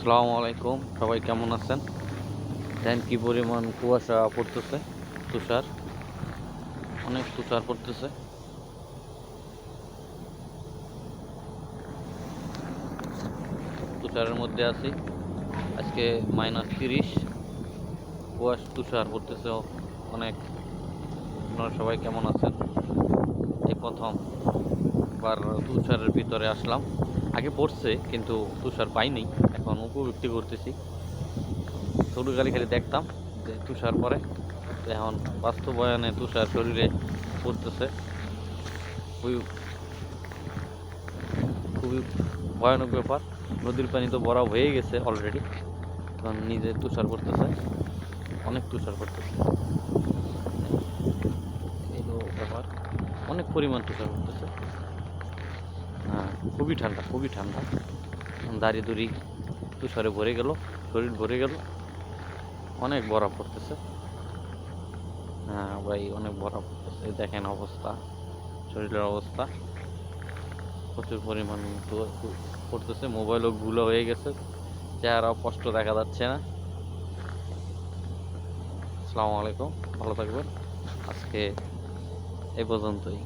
আসসালামু আলাইকুম, সবাই কেমন আছেন? দেখেন কি পরিমাণ কুয়াশা পড়তেছে, তুষার, অনেক তুষার পড়তেছে। তুষারের মধ্যে আছি। আজকে -30, তুষার পড়তেছে অনেক। আপনারা সবাই কেমন আছেন? এই প্রথমবার তুষারের ভিতরে আসলাম। আগে পড়ছে কিন্তু তুষার পাইনি, এখন উপলব্ধি করতেছি। ছোটকালে খালি দেখতাম যে তুষার পড়ে, তো এখন বাস্তবায়নে তুষার শরীরে পড়তেছে। খুবই খুবই ভয়ানক ব্যাপার। নদীর পানি তো ভরাও হয়ে গেছে অলরেডি, কারণ নিজে তুষার পড়তেছে, অনেক তুষার পড়তেছে। এই তো ব্যাপার, অনেক পরিমাণ তুষার পড়তেছে। হ্যাঁ, খুবই ঠান্ডা, খুবই ঠান্ডা। দাড়ি দুড়ি তুষারে ভরে গেল, শরীর ভরে গেল, অনেক বরফ পড়তেছে। হ্যাঁ ভাই, অনেক বরফ পড়তেছে। দেখেন অবস্থা, শরীরের অবস্থা, প্রচুর পরিমাণ পড়তেছে। মোবাইলও গুলো হয়ে গেছে, চেহারাও স্পষ্ট দেখা যাচ্ছে না। আসসালামু আলাইকুম, ভালো থাকবেন। আজকে এই পর্যন্তই।